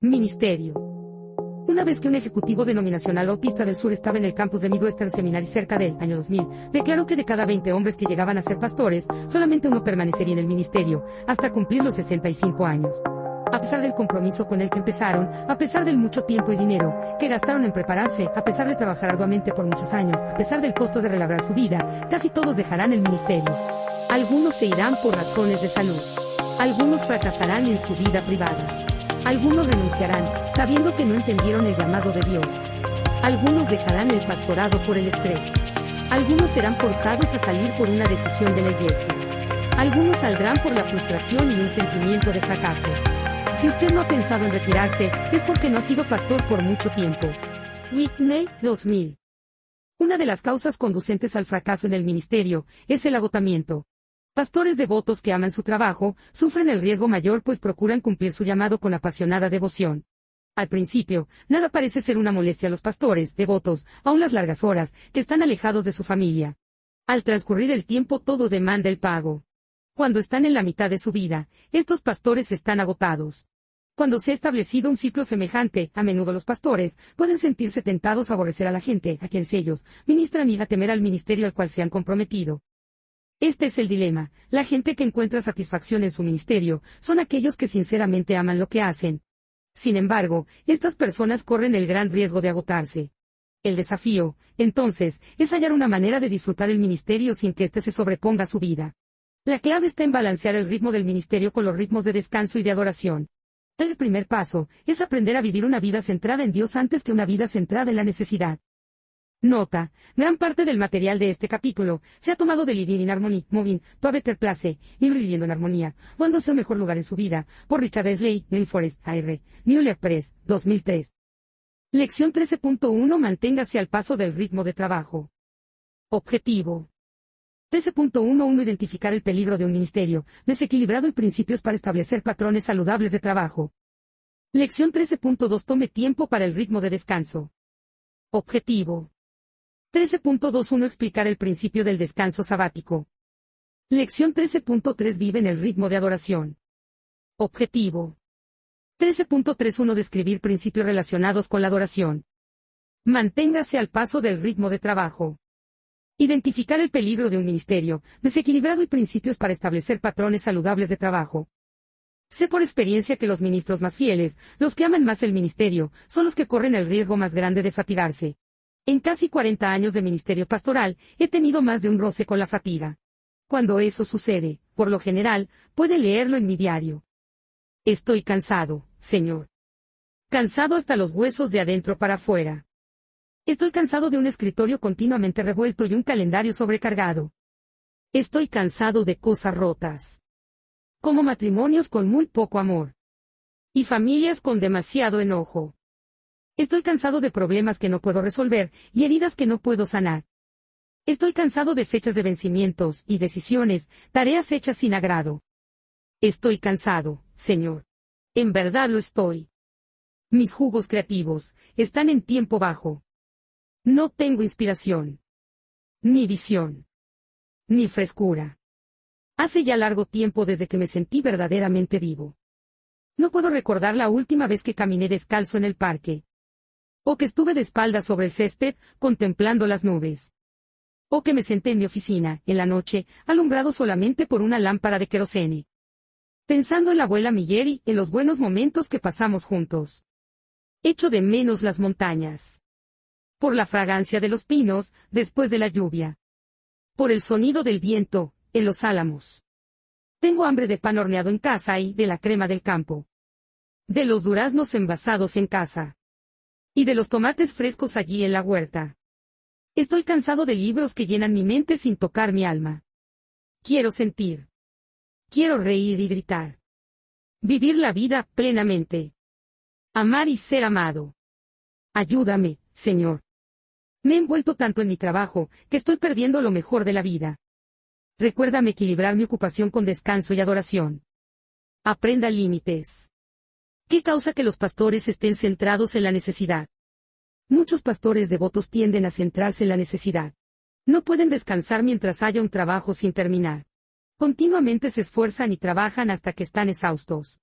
Ministerio. Una vez que un ejecutivo denominacional autista del sur estaba en el campus de Midwestern Seminary cerca del año 2000, declaró que de cada 20 hombres que llegaban a ser pastores, solamente uno permanecería en el ministerio, hasta cumplir los 65 años. A pesar del compromiso con el que empezaron, a pesar del mucho tiempo y dinero que gastaron en prepararse, a pesar de trabajar arduamente por muchos años, a pesar del costo de relabrar su vida, casi todos dejarán el ministerio. Algunos se irán por razones de salud. Algunos fracasarán en su vida privada. Algunos renunciarán, sabiendo que no entendieron el llamado de Dios. Algunos dejarán el pastorado por el estrés. Algunos serán forzados a salir por una decisión de la iglesia. Algunos saldrán por la frustración y un sentimiento de fracaso. Si usted no ha pensado en retirarse, es porque no ha sido pastor por mucho tiempo. Whitney, 2000. Una de las causas conducentes al fracaso en el ministerio es el agotamiento. Pastores devotos que aman su trabajo sufren el riesgo mayor pues procuran cumplir su llamado con apasionada devoción. Al principio, nada parece ser una molestia a los pastores devotos, aun las largas horas, que están alejados de su familia. Al transcurrir el tiempo todo demanda el pago. Cuando están en la mitad de su vida, estos pastores están agotados. Cuando se ha establecido un ciclo semejante, a menudo los pastores pueden sentirse tentados a aborrecer a la gente a quienes ellos ministran y a temer al ministerio al cual se han comprometido. Este es el dilema. La gente que encuentra satisfacción en su ministerio son aquellos que sinceramente aman lo que hacen. Sin embargo, estas personas corren el gran riesgo de agotarse. El desafío, entonces, es hallar una manera de disfrutar el ministerio sin que éste se sobreponga a su vida. La clave está en balancear el ritmo del ministerio con los ritmos de descanso y de adoración. El primer paso es aprender a vivir una vida centrada en Dios antes que una vida centrada en la necesidad. Nota: gran parte del material de este capítulo se ha tomado de Living in Harmony, Moving to a Better Place, Viviendo en Armonía, Volviéndose un mejor lugar en su vida, por Richard Esley, Neil Forest, A.R., Mueller Press, 2003. Lección 13.1 Manténgase al paso del ritmo de trabajo. Objetivo. 13.11 Identificar el peligro de un ministerio desequilibrado y principios para establecer patrones saludables de trabajo. Lección 13.2 Tome tiempo para el ritmo de descanso. Objetivo. 13.21 Explicar el principio del descanso sabático. Lección 13.3 Vive en el ritmo de adoración. Objetivo. 13.31 Describir principios relacionados con la adoración. Manténgase al paso del ritmo de trabajo. Identificar el peligro de un ministerio desequilibrado y principios para establecer patrones saludables de trabajo. Sé por experiencia que los ministros más fieles, los que aman más el ministerio, son los que corren el riesgo más grande de fatigarse. En casi 40 años de ministerio pastoral, he tenido más de un roce con la fatiga. Cuando eso sucede, por lo general, puede leerlo en mi diario. Estoy cansado, Señor. Cansado hasta los huesos de adentro para afuera. Estoy cansado de un escritorio continuamente revuelto y un calendario sobrecargado. Estoy cansado de cosas rotas. Como matrimonios con muy poco amor. Y familias con demasiado enojo. Estoy cansado de problemas que no puedo resolver y heridas que no puedo sanar. Estoy cansado de fechas de vencimientos y decisiones, tareas hechas sin agrado. Estoy cansado, Señor. En verdad lo estoy. Mis jugos creativos están en tiempo bajo. No tengo inspiración. Ni visión. Ni frescura. Hace ya largo tiempo desde que me sentí verdaderamente vivo. No puedo recordar la última vez que caminé descalzo en el parque. O que estuve de espaldas sobre el césped, contemplando las nubes. O que me senté en mi oficina, en la noche, alumbrado solamente por una lámpara de querosene. Pensando en la abuela Milleri, en los buenos momentos que pasamos juntos. Echo de menos las montañas. Por la fragancia de los pinos, después de la lluvia. Por el sonido del viento, en los álamos. Tengo hambre de pan horneado en casa y de la crema del campo. De los duraznos envasados en casa. Y de los tomates frescos allí en la huerta. Estoy cansado de libros que llenan mi mente sin tocar mi alma. Quiero sentir. Quiero reír y gritar. Vivir la vida plenamente. Amar y ser amado. Ayúdame, Señor. Me he envuelto tanto en mi trabajo, que estoy perdiendo lo mejor de la vida. Recuérdame equilibrar mi ocupación con descanso y adoración. Aprenda límites. ¿Qué causa que los pastores estén centrados en la necesidad? Muchos pastores devotos tienden a centrarse en la necesidad. No pueden descansar mientras haya un trabajo sin terminar. Continuamente se esfuerzan y trabajan hasta que están exhaustos.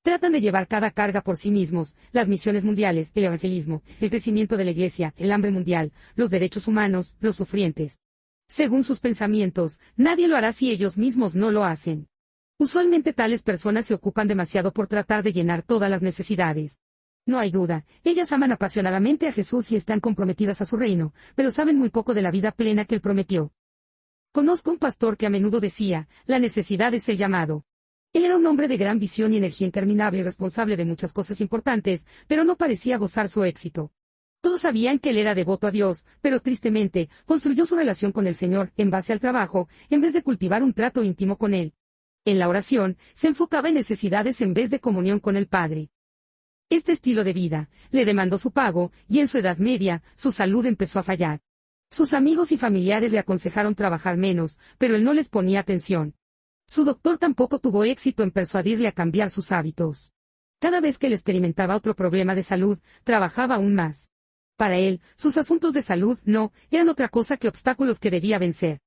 Tratan de llevar cada carga por sí mismos, las misiones mundiales, el evangelismo, el crecimiento de la iglesia, el hambre mundial, los derechos humanos, los sufrientes. Según sus pensamientos, nadie lo hará si ellos mismos no lo hacen. Usualmente tales personas se ocupan demasiado por tratar de llenar todas las necesidades. No hay duda, ellas aman apasionadamente a Jesús y están comprometidas a su reino, pero saben muy poco de la vida plena que él prometió. Conozco un pastor que a menudo decía, la necesidad es el llamado. Él era un hombre de gran visión y energía interminable y responsable de muchas cosas importantes, pero no parecía gozar su éxito. Todos sabían que él era devoto a Dios, pero tristemente, construyó su relación con el Señor en base al trabajo, en vez de cultivar un trato íntimo con él. En la oración, se enfocaba en necesidades en vez de comunión con el Padre. Este estilo de vida le demandó su pago, y en su edad media, su salud empezó a fallar. Sus amigos y familiares le aconsejaron trabajar menos, pero él no les ponía atención. Su doctor tampoco tuvo éxito en persuadirle a cambiar sus hábitos. Cada vez que él experimentaba otro problema de salud, trabajaba aún más. Para él, sus asuntos de salud no eran otra cosa que obstáculos que debía vencer.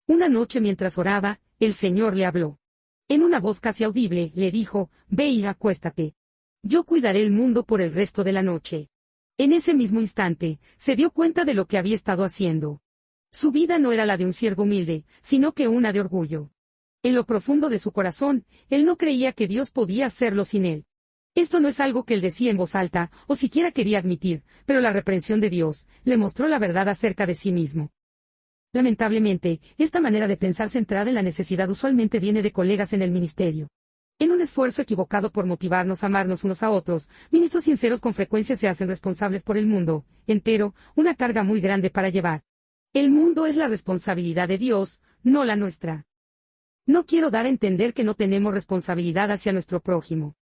Una noche mientras oraba, el Señor le habló. En una voz casi audible, le dijo, «Ve y acuéstate. Yo cuidaré el mundo por el resto de la noche». En ese mismo instante, se dio cuenta de lo que había estado haciendo. Su vida no era la de un siervo humilde, sino que una de orgullo. En lo profundo de su corazón, él no creía que Dios podía hacerlo sin él. Esto no es algo que él decía en voz alta, o siquiera quería admitir, pero la reprensión de Dios le mostró la verdad acerca de sí mismo. Lamentablemente, esta manera de pensar centrada en la necesidad usualmente viene de colegas en el ministerio. En un esfuerzo equivocado por motivarnos a amarnos unos a otros, ministros sinceros con frecuencia se hacen responsables por el mundo entero, una carga muy grande para llevar. El mundo es la responsabilidad de Dios, no la nuestra. No quiero dar a entender que no tenemos responsabilidad hacia nuestro prójimo.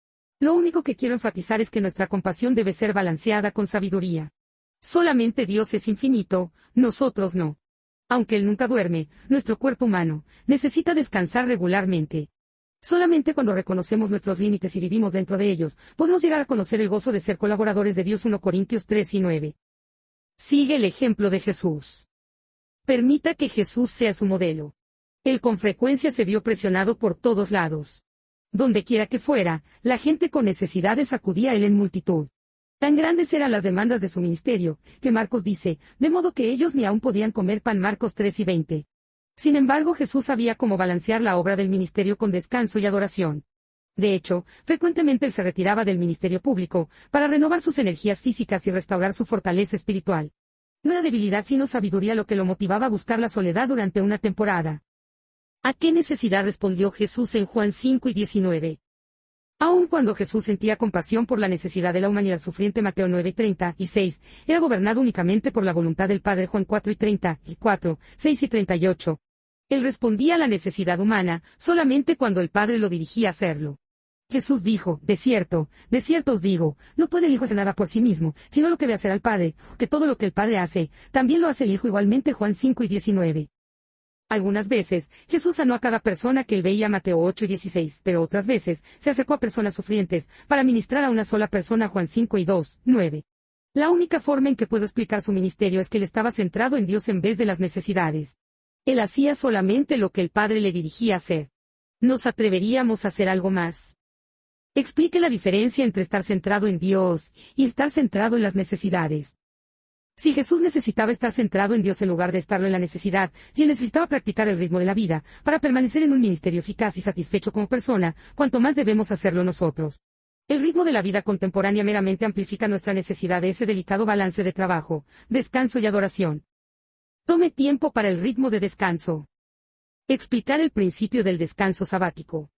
Lo único que quiero enfatizar es que nuestra compasión debe ser balanceada con sabiduría. Solamente Dios es infinito, nosotros no. Aunque Él nunca duerme, nuestro cuerpo humano necesita descansar regularmente. Solamente cuando reconocemos nuestros límites y vivimos dentro de ellos, podemos llegar a conocer el gozo de ser colaboradores de Dios. 1 Corintios 3 y 9. Sigue el ejemplo de Jesús. Permita que Jesús sea su modelo. Él con frecuencia se vio presionado por todos lados. Donde quiera que fuera, la gente con necesidades acudía a él en multitud. Tan grandes eran las demandas de su ministerio, que Marcos dice, de modo que ellos ni aún podían comer pan. Marcos 3 y 20. Sin embargo, Jesús sabía cómo balancear la obra del ministerio con descanso y adoración. De hecho, frecuentemente él se retiraba del ministerio público, para renovar sus energías físicas y restaurar su fortaleza espiritual. No era debilidad sino sabiduría lo que lo motivaba a buscar la soledad durante una temporada. ¿A qué necesidad respondió Jesús en Juan 5 y 19? Aun cuando Jesús sentía compasión por la necesidad de la humanidad sufriente. Mateo 9, 30 y 6, era gobernado únicamente por la voluntad del Padre. Juan 4 y 30 y 4, 6 y 38. Él respondía a la necesidad humana solamente cuando el Padre lo dirigía a hacerlo. Jesús dijo, de cierto os digo, no puede el Hijo hacer nada por sí mismo, sino lo que ve hacer al Padre, que todo lo que el Padre hace, también lo hace el Hijo igualmente. Juan 5 y 19. Algunas veces, Jesús sanó a cada persona que él veía. Mateo 8 y 16, pero otras veces, se acercó a personas sufrientes, para ministrar a una sola persona. Juan 5 y 2, 9. La única forma en que puedo explicar su ministerio es que él estaba centrado en Dios en vez de las necesidades. Él hacía solamente lo que el Padre le dirigía a hacer. ¿Nos atreveríamos a hacer algo más? Explique la diferencia entre estar centrado en Dios y estar centrado en las necesidades. Si Jesús necesitaba estar centrado en Dios en lugar de estarlo en la necesidad, si él necesitaba practicar el ritmo de la vida, para permanecer en un ministerio eficaz y satisfecho como persona, cuanto más debemos hacerlo nosotros. El ritmo de la vida contemporánea meramente amplifica nuestra necesidad de ese delicado balance de trabajo, descanso y adoración. Tome tiempo para el ritmo de descanso. Explicar el principio del descanso sabático.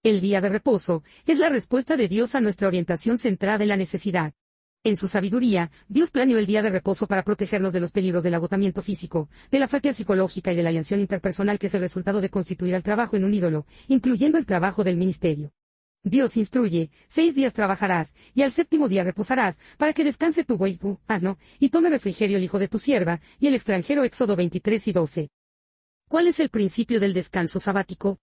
El día de reposo es la respuesta de Dios a nuestra orientación centrada en la necesidad. En su sabiduría, Dios planeó el día de reposo para protegernos de los peligros del agotamiento físico, de la fatiga psicológica y de la alienación interpersonal que es el resultado de constituir al trabajo en un ídolo, incluyendo el trabajo del ministerio. Dios instruye, 6 días trabajarás, y al 7º día reposarás, para que descanse tu buey, tu asno, y tome refrigerio el hijo de tu sierva, y el extranjero. Éxodo 23 y 12. ¿Cuál es el principio del descanso sabático?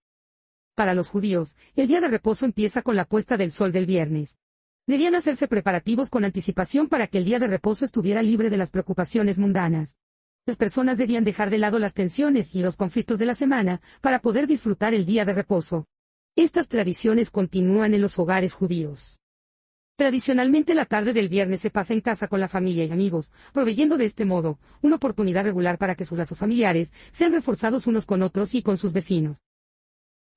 Para los judíos, el día de reposo empieza con la puesta del sol del viernes. Debían hacerse preparativos con anticipación para que el día de reposo estuviera libre de las preocupaciones mundanas. Las personas debían dejar de lado las tensiones y los conflictos de la semana, para poder disfrutar el día de reposo. Estas tradiciones continúan en los hogares judíos. Tradicionalmente la tarde del viernes se pasa en casa con la familia y amigos, proveyendo de este modo una oportunidad regular para que sus lazos familiares sean reforzados unos con otros y con sus vecinos.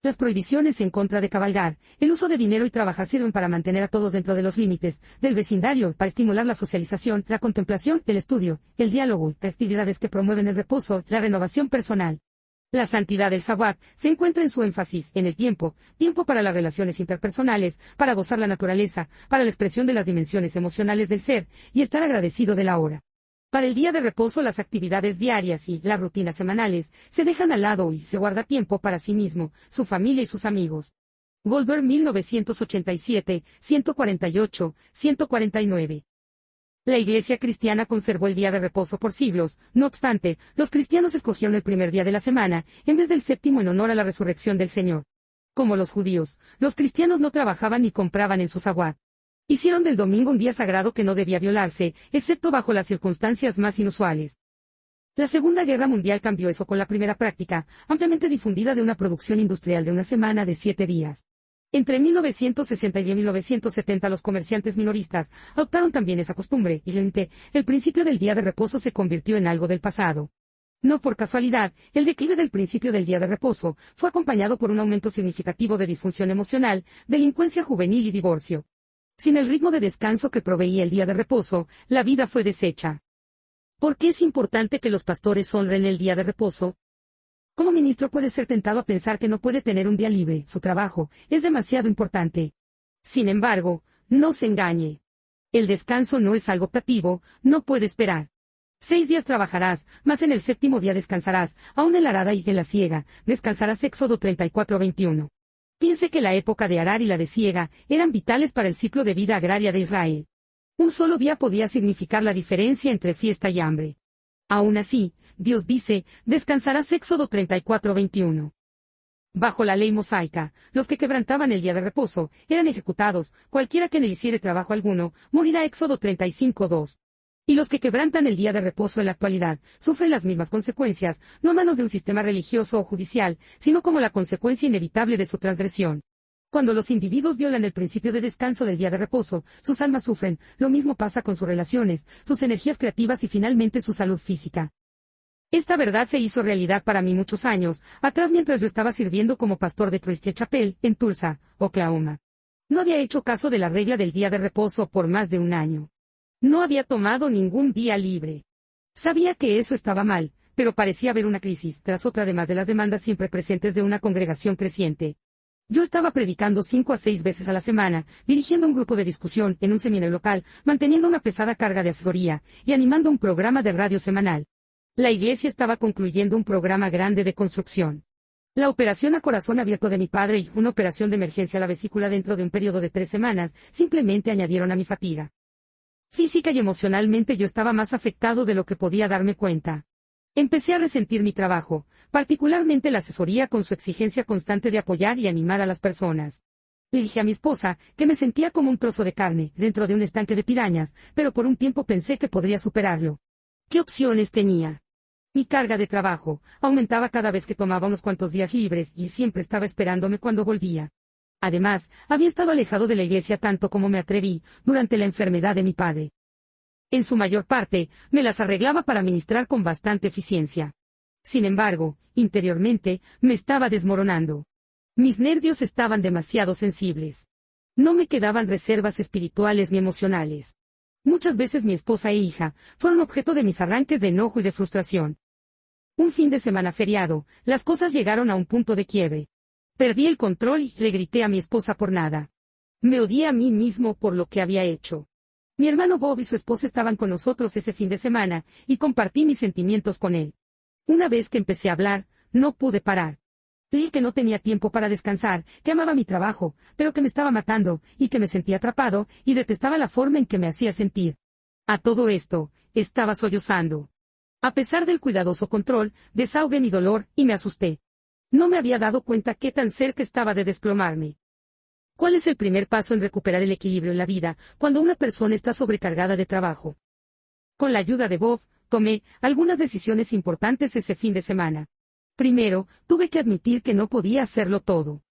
Las prohibiciones en contra de cabalgar, el uso de dinero y trabajar sirven para mantener a todos dentro de los límites del vecindario, para estimular la socialización, la contemplación, el estudio, el diálogo, actividades que promueven el reposo, la renovación personal. La santidad del Sabbat se encuentra en su énfasis en el tiempo para las relaciones interpersonales, para gozar la naturaleza, para la expresión de las dimensiones emocionales del ser, y estar agradecido de la hora. Para el día de reposo las actividades diarias y las rutinas semanales se dejan al lado y se guarda tiempo para sí mismo, su familia y sus amigos. Goldberg 1987, 148, 149. La Iglesia cristiana conservó el día de reposo por siglos, no obstante, los cristianos escogieron el primer día de la semana, en vez del séptimo en honor a la resurrección del Señor. Como los judíos, los cristianos no trabajaban ni compraban en su Sabbat. Hicieron del domingo un día sagrado que no debía violarse, excepto bajo las circunstancias más inusuales. La Segunda Guerra Mundial cambió eso con la primera práctica, ampliamente difundida de una producción industrial de una semana de 7 días. Entre 1960 y 1970 los comerciantes minoristas adoptaron también esa costumbre, y el principio del día de reposo se convirtió en algo del pasado. No por casualidad, el declive del principio del día de reposo fue acompañado por un aumento significativo de disfunción emocional, delincuencia juvenil y divorcio. Sin el ritmo de descanso que proveía el día de reposo, la vida fue deshecha. ¿Por qué es importante que los pastores honren el día de reposo? Como ministro puede ser tentado a pensar que no puede tener un día libre, su trabajo es demasiado importante. Sin embargo, no se engañe. El descanso no es algo optativo, no puede esperar. 6 días trabajarás, mas en el séptimo día descansarás, aún en la arada y en la siega, descansarás. Éxodo 34:21. Piense que la época de arar y la de siega eran vitales para el ciclo de vida agraria de Israel. Un solo día podía significar la diferencia entre fiesta y hambre. Aún así, Dios dice, descansarás. Éxodo 34:21. Bajo la ley mosaica, los que quebrantaban el día de reposo eran ejecutados, cualquiera que no hiciere trabajo alguno, morirá. Éxodo 35:2. Y los que quebrantan el día de reposo en la actualidad sufren las mismas consecuencias, no a manos de un sistema religioso o judicial, sino como la consecuencia inevitable de su transgresión. Cuando los individuos violan el principio de descanso del día de reposo, sus almas sufren, lo mismo pasa con sus relaciones, sus energías creativas y finalmente su salud física. Esta verdad se hizo realidad para mí muchos años atrás mientras yo estaba sirviendo como pastor de Christian Chapel, en Tulsa, Oklahoma. No había hecho caso de la regla del día de reposo por más de un año. No había tomado ningún día libre. Sabía que eso estaba mal, pero parecía haber una crisis tras otra además de las demandas siempre presentes de una congregación creciente. Yo estaba predicando 5 a 6 veces a la semana, dirigiendo un grupo de discusión en un seminario local, manteniendo una pesada carga de asesoría, y animando un programa de radio semanal. La iglesia estaba concluyendo un programa grande de construcción. La operación a corazón abierto de mi padre y una operación de emergencia a la vesícula dentro de un periodo de 3 semanas, simplemente añadieron a mi fatiga. Física y emocionalmente yo estaba más afectado de lo que podía darme cuenta. Empecé a resentir mi trabajo, particularmente la asesoría con su exigencia constante de apoyar y animar a las personas. Le dije a mi esposa que me sentía como un trozo de carne dentro de un estanque de pirañas, pero por un tiempo pensé que podría superarlo. ¿Qué opciones tenía? Mi carga de trabajo aumentaba cada vez que tomaba unos cuantos días libres y siempre estaba esperándome cuando volvía. Además, había estado alejado de la iglesia tanto como me atreví durante la enfermedad de mi padre. En su mayor parte, me las arreglaba para ministrar con bastante eficiencia. Sin embargo, interiormente, me estaba desmoronando. Mis nervios estaban demasiado sensibles. No me quedaban reservas espirituales ni emocionales. Muchas veces mi esposa e hija fueron objeto de mis arranques de enojo y de frustración. Un fin de semana feriado, las cosas llegaron a un punto de quiebre. Perdí el control y le grité a mi esposa por nada. Me odié a mí mismo por lo que había hecho. Mi hermano Bob y su esposa estaban con nosotros ese fin de semana, y compartí mis sentimientos con él. Una vez que empecé a hablar, no pude parar. Dije que no tenía tiempo para descansar, que amaba mi trabajo, pero que me estaba matando, y que me sentía atrapado, y detestaba la forma en que me hacía sentir. A todo esto, estaba sollozando. A pesar del cuidadoso control, desahogué mi dolor, y me asusté. No me había dado cuenta qué tan cerca estaba de desplomarme. ¿Cuál es el primer paso en recuperar el equilibrio en la vida, cuando una persona está sobrecargada de trabajo? Con la ayuda de Bob, tomé algunas decisiones importantes ese fin de semana. Primero, tuve que admitir que no podía hacerlo todo.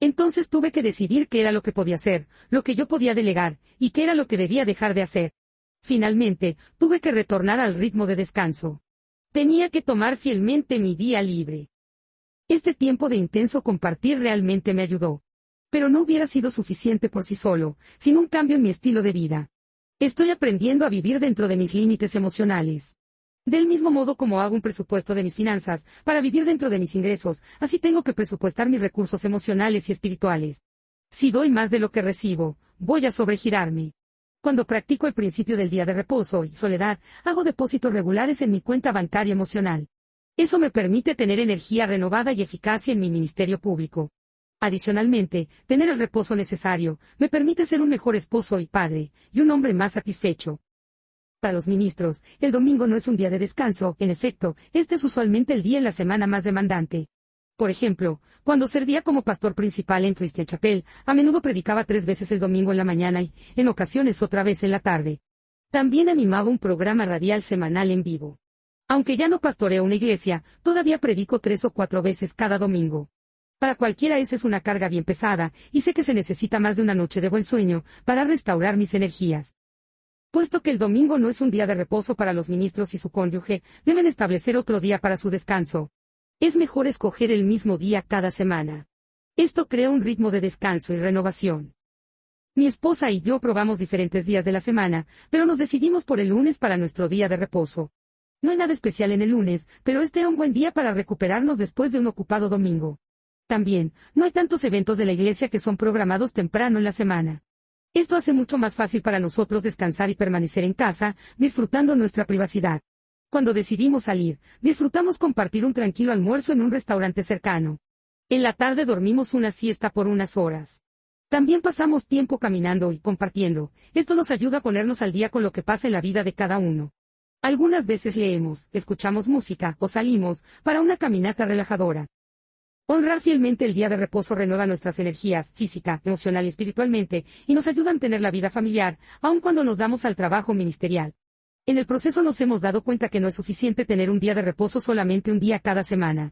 Entonces tuve que decidir qué era lo que podía hacer, lo que yo podía delegar, y qué era lo que debía dejar de hacer. Finalmente, tuve que retornar al ritmo de descanso. Tenía que tomar fielmente mi día libre. Este tiempo de intenso compartir realmente me ayudó. Pero no hubiera sido suficiente por sí solo, sin un cambio en mi estilo de vida. Estoy aprendiendo a vivir dentro de mis límites emocionales. Del mismo modo como hago un presupuesto de mis finanzas, para vivir dentro de mis ingresos, así tengo que presupuestar mis recursos emocionales y espirituales. Si doy más de lo que recibo, voy a sobregirarme. Cuando practico el principio del día de reposo y soledad, hago depósitos regulares en mi cuenta bancaria emocional. Eso me permite tener energía renovada y eficacia en mi ministerio público. Adicionalmente, tener el reposo necesario, me permite ser un mejor esposo y padre, y un hombre más satisfecho. Para los ministros, el domingo no es un día de descanso, en efecto, este es usualmente el día en la semana más demandante. Por ejemplo, cuando servía como pastor principal en Christian Chapel, a menudo predicaba 3 veces el domingo en la mañana y, en ocasiones otra vez en la tarde. También animaba un programa radial semanal en vivo. Aunque ya no pastoreo una iglesia, todavía predico 3 o 4 veces cada domingo. Para cualquiera esa es una carga bien pesada, y sé que se necesita más de una noche de buen sueño, para restaurar mis energías. Puesto que el domingo no es un día de reposo para los ministros y su cónyuge, deben establecer otro día para su descanso. Es mejor escoger el mismo día cada semana. Esto crea un ritmo de descanso y renovación. Mi esposa y yo probamos diferentes días de la semana, pero nos decidimos por el lunes para nuestro día de reposo. No hay nada especial en el lunes, pero este era un buen día para recuperarnos después de un ocupado domingo. También, no hay tantos eventos de la iglesia que son programados temprano en la semana. Esto hace mucho más fácil para nosotros descansar y permanecer en casa, disfrutando nuestra privacidad. Cuando decidimos salir, disfrutamos compartir un tranquilo almuerzo en un restaurante cercano. En la tarde dormimos una siesta por unas horas. También pasamos tiempo caminando y compartiendo. Esto nos ayuda a ponernos al día con lo que pasa en la vida de cada uno. Algunas veces leemos, escuchamos música o salimos para una caminata relajadora. Honrar fielmente el día de reposo renueva nuestras energías, física, emocional y espiritualmente, y nos ayuda a tener la vida familiar, aun cuando nos damos al trabajo ministerial. En el proceso nos hemos dado cuenta que no es suficiente tener un día de reposo solamente un día cada semana.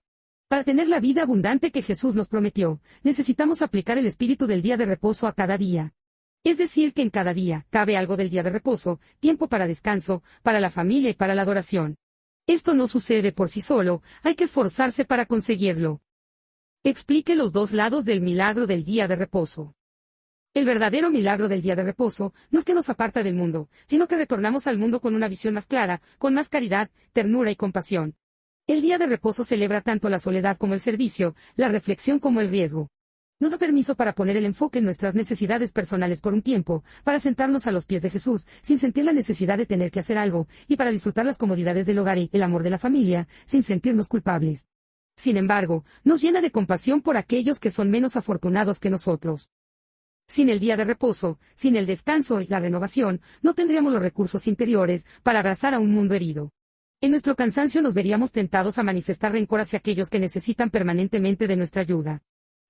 Para tener la vida abundante que Jesús nos prometió, necesitamos aplicar el espíritu del día de reposo a cada día. Es decir, que en cada día, cabe algo del día de reposo, tiempo para descanso, para la familia y para la adoración. Esto no sucede por sí solo, hay que esforzarse para conseguirlo. Explique los dos lados del milagro del día de reposo. El verdadero milagro del día de reposo no es que nos aparta del mundo, sino que retornamos al mundo con una visión más clara, con más caridad, ternura y compasión. El día de reposo celebra tanto la soledad como el servicio, la reflexión como el riesgo. Nos da permiso para poner el enfoque en nuestras necesidades personales por un tiempo, para sentarnos a los pies de Jesús, sin sentir la necesidad de tener que hacer algo, y para disfrutar las comodidades del hogar y el amor de la familia, sin sentirnos culpables. Sin embargo, nos llena de compasión por aquellos que son menos afortunados que nosotros. Sin el día de reposo, sin el descanso y la renovación, no tendríamos los recursos interiores para abrazar a un mundo herido. En nuestro cansancio nos veríamos tentados a manifestar rencor hacia aquellos que necesitan permanentemente de nuestra ayuda.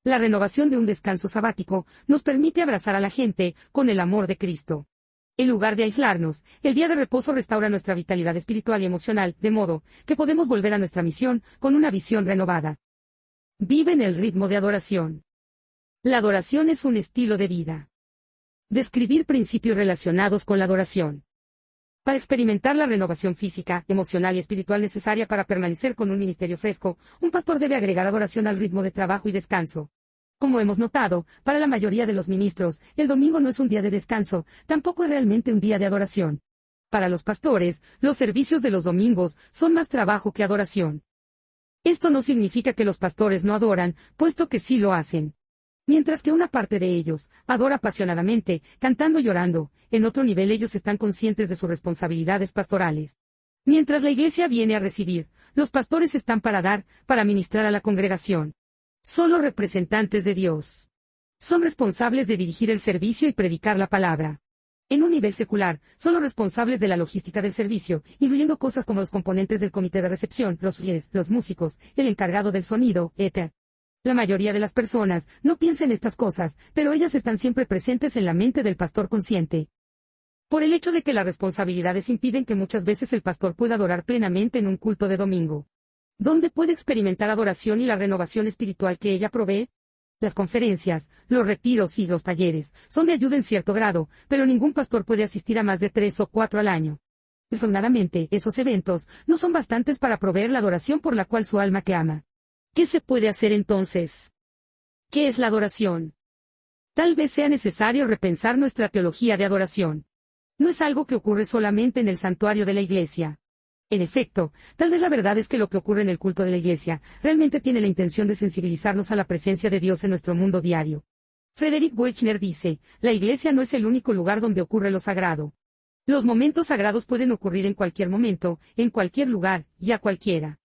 La renovación de un descanso sabático nos permite abrazar a la gente con el amor de Cristo. En lugar de aislarnos, el día de reposo restaura nuestra vitalidad espiritual y emocional, de modo que podemos volver a nuestra misión con una visión renovada. Vive en el ritmo de adoración. La adoración es un estilo de vida. Describir principios relacionados con la adoración. Para experimentar la renovación física, emocional y espiritual necesaria para permanecer con un ministerio fresco, un pastor debe agregar adoración al ritmo de trabajo y descanso. Como hemos notado, para la mayoría de los ministros, el domingo no es un día de descanso, tampoco es realmente un día de adoración. Para los pastores, los servicios de los domingos son más trabajo que adoración. Esto no significa que los pastores no adoran, puesto que sí lo hacen. Mientras que una parte de ellos adora apasionadamente, cantando y orando, en otro nivel ellos están conscientes de sus responsabilidades pastorales. Mientras la iglesia viene a recibir, los pastores están para dar, para ministrar a la congregación. Son los representantes de Dios. Son responsables de dirigir el servicio y predicar la palabra. En un nivel secular, son los responsables de la logística del servicio, incluyendo cosas como los componentes del comité de recepción, los líderes, los músicos, el encargado del sonido, etc. La mayoría de las personas no piensan en estas cosas, pero ellas están siempre presentes en la mente del pastor consciente. Por el hecho de que las responsabilidades impiden que muchas veces el pastor pueda adorar plenamente en un culto de domingo. ¿Dónde puede experimentar adoración y la renovación espiritual que ella provee? Las conferencias, los retiros y los talleres son de ayuda en cierto grado, pero ningún pastor puede asistir a más de 3 o 4 al año. Desafortunadamente, esos eventos no son bastantes para proveer la adoración por la cual su alma clama. ¿Qué se puede hacer entonces? ¿Qué es la adoración? Tal vez sea necesario repensar nuestra teología de adoración. No es algo que ocurre solamente en el santuario de la iglesia. En efecto, tal vez la verdad es que lo que ocurre en el culto de la iglesia realmente tiene la intención de sensibilizarnos a la presencia de Dios en nuestro mundo diario. Frederick Buechner dice, la iglesia no es el único lugar donde ocurre lo sagrado. Los momentos sagrados pueden ocurrir en cualquier momento, en cualquier lugar, y a cualquiera.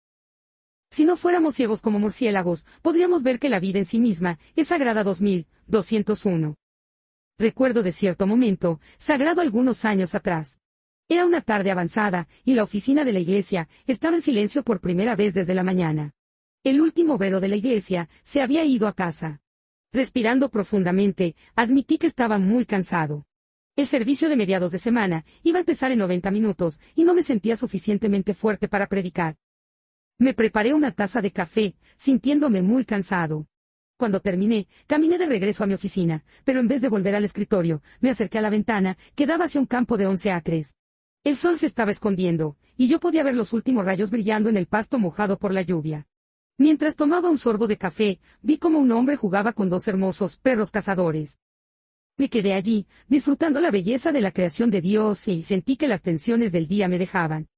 Si no fuéramos ciegos como murciélagos, podríamos ver que la vida en sí misma es sagrada. 2201. Recuerdo de cierto momento, sagrado algunos años atrás. Era una tarde avanzada, y la oficina de la iglesia estaba en silencio por primera vez desde la mañana. El último obrero de la iglesia se había ido a casa. Respirando profundamente, admití que estaba muy cansado. El servicio de mediados de semana iba a empezar en 90 minutos, y no me sentía suficientemente fuerte para predicar. Me preparé una taza de café, sintiéndome muy cansado. Cuando terminé, caminé de regreso a mi oficina, pero en vez de volver al escritorio, me acerqué a la ventana, que daba hacia un campo de 11 acres. El sol se estaba escondiendo, y yo podía ver los últimos rayos brillando en el pasto mojado por la lluvia. Mientras tomaba un sorbo de café, vi cómo un hombre jugaba con 2 hermosos perros cazadores. Me quedé allí, disfrutando la belleza de la creación de Dios, y sentí que las tensiones del día me dejaban.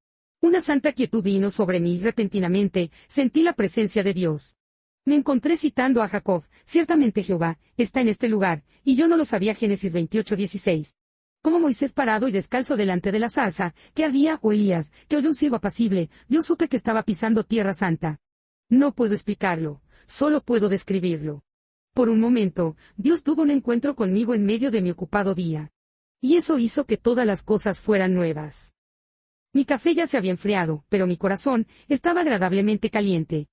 Una santa quietud vino sobre mí y repentinamente sentí la presencia de Dios. Me encontré citando a Jacob, ciertamente Jehová está en este lugar, y yo no lo sabía. Génesis 28:16. Como Moisés parado y descalzo delante de la zarza, que ardía, o Elías, que oyó un silbo apacible, yo supe que estaba pisando tierra santa. No puedo explicarlo, solo puedo describirlo. Por un momento, Dios tuvo un encuentro conmigo en medio de mi ocupado día. Y eso hizo que todas las cosas fueran nuevas. Mi café ya se había enfriado, pero mi corazón estaba agradablemente caliente.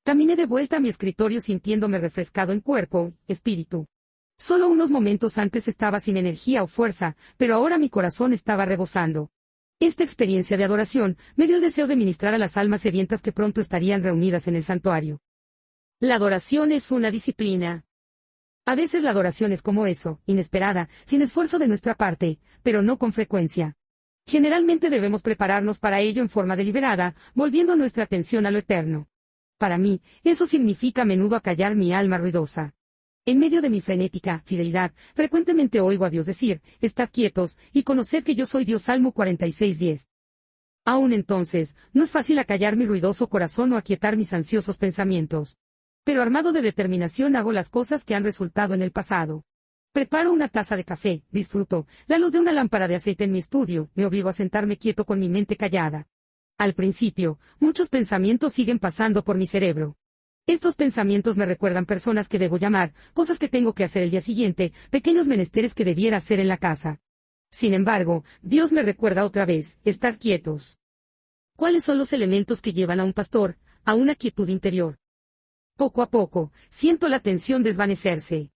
Caminé de vuelta a mi escritorio sintiéndome refrescado en cuerpo, espíritu. Solo unos momentos antes estaba sin energía o fuerza, pero ahora mi corazón estaba rebosando. Esta experiencia de adoración me dio el deseo de ministrar a las almas sedientas que pronto estarían reunidas en el santuario. La adoración es una disciplina. A veces la adoración es como eso, inesperada, sin esfuerzo de nuestra parte, pero no con frecuencia. Generalmente debemos prepararnos para ello en forma deliberada, volviendo nuestra atención a lo eterno. Para mí, eso significa a menudo acallar mi alma ruidosa. En medio de mi frenética fidelidad, frecuentemente oigo a Dios decir, estad quietos, y conoced que yo soy Dios. Salmo 46:10. Aún entonces, no es fácil acallar mi ruidoso corazón o aquietar mis ansiosos pensamientos. Pero armado de determinación hago las cosas que han resultado en el pasado. Preparo una taza de café, disfruto la luz de una lámpara de aceite en mi estudio, me obligo a sentarme quieto con mi mente callada. Al principio, muchos pensamientos siguen pasando por mi cerebro. Estos pensamientos me recuerdan personas que debo llamar, cosas que tengo que hacer el día siguiente, pequeños menesteres que debiera hacer en la casa. Sin embargo, Dios me recuerda otra vez, estar quietos. ¿Cuáles son los elementos que llevan a un pastor a una quietud interior? Poco a poco, siento la tensión desvanecerse.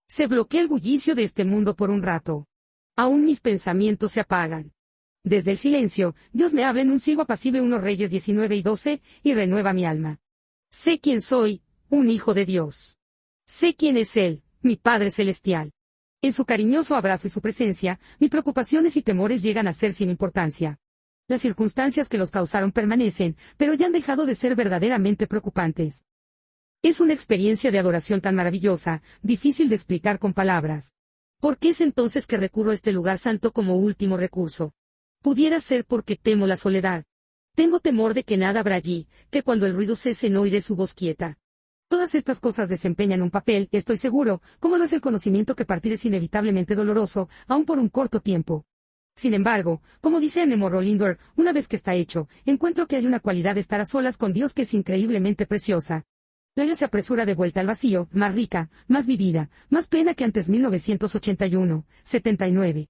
Se bloquea el bullicio de este mundo por un rato. Aún mis pensamientos se apagan. Desde el silencio, Dios me habla en un silbo apacible. 1 Reyes 19:12, y renueva mi alma. Sé quién soy, un hijo de Dios. Sé quién es Él, mi Padre Celestial. En su cariñoso abrazo y su presencia, mis preocupaciones y temores llegan a ser sin importancia. Las circunstancias que los causaron permanecen, pero ya han dejado de ser verdaderamente preocupantes. Es una experiencia de adoración tan maravillosa, difícil de explicar con palabras. ¿Por qué es entonces que recurro a este lugar santo como último recurso? Pudiera ser porque temo la soledad. Tengo temor de que nada habrá allí, que cuando el ruido cese no oiré su voz quieta. Todas estas cosas desempeñan un papel, estoy seguro, como lo es el conocimiento que partir es inevitablemente doloroso, aun por un corto tiempo. Sin embargo, como dice Annemore Lindor, una vez que está hecho, encuentro que hay una cualidad de estar a solas con Dios que es increíblemente preciosa. La vida se apresura de vuelta al vacío, más rica, más vivida, más plena que antes. 1981, 79.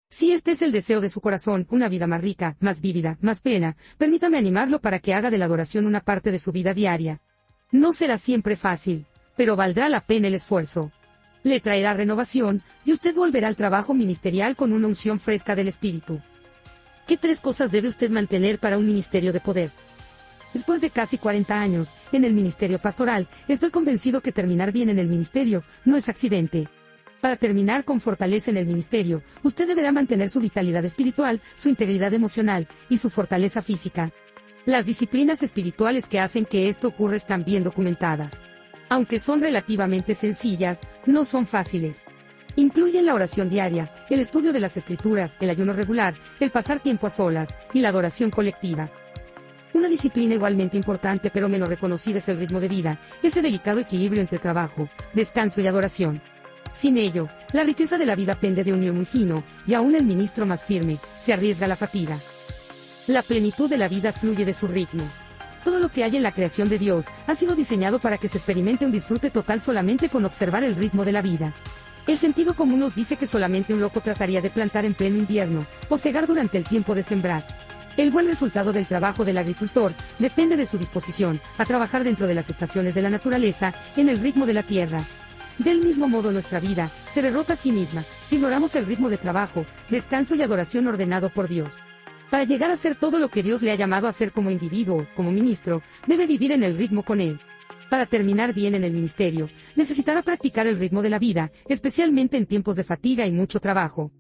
Si este es el deseo de su corazón, una vida más rica, más vívida, más plena, permítame animarlo para que haga de la adoración una parte de su vida diaria. No será siempre fácil, pero valdrá la pena el esfuerzo. Le traerá renovación, y usted volverá al trabajo ministerial con una unción fresca del Espíritu. ¿Qué 3 cosas debe usted mantener para un ministerio de poder? Después de casi 40 años, en el ministerio pastoral, estoy convencido que terminar bien en el ministerio no es accidente. Para terminar con fortaleza en el ministerio, usted deberá mantener su vitalidad espiritual, su integridad emocional y su fortaleza física. Las disciplinas espirituales que hacen que esto ocurra están bien documentadas. Aunque son relativamente sencillas, no son fáciles. Incluyen la oración diaria, el estudio de las escrituras, el ayuno regular, el pasar tiempo a solas y la adoración colectiva. Una disciplina igualmente importante pero menos reconocida es el ritmo de vida, ese delicado equilibrio entre trabajo, descanso y adoración. Sin ello, la riqueza de la vida pende de un hilo muy fino, y aún el ministro más firme se arriesga a la fatiga. La plenitud de la vida fluye de su ritmo. Todo lo que hay en la creación de Dios ha sido diseñado para que se experimente un disfrute total solamente con observar el ritmo de la vida. El sentido común nos dice que solamente un loco trataría de plantar en pleno invierno, o cegar durante el tiempo de sembrar. El buen resultado del trabajo del agricultor depende de su disposición a trabajar dentro de las estaciones de la naturaleza, en el ritmo de la tierra. Del mismo modo nuestra vida se derrota a sí misma si ignoramos el ritmo de trabajo, descanso y adoración ordenado por Dios. Para llegar a ser todo lo que Dios le ha llamado a ser como individuo, como ministro, debe vivir en el ritmo con Él. Para terminar bien en el ministerio, necesitará practicar el ritmo de la vida, especialmente en tiempos de fatiga y mucho trabajo.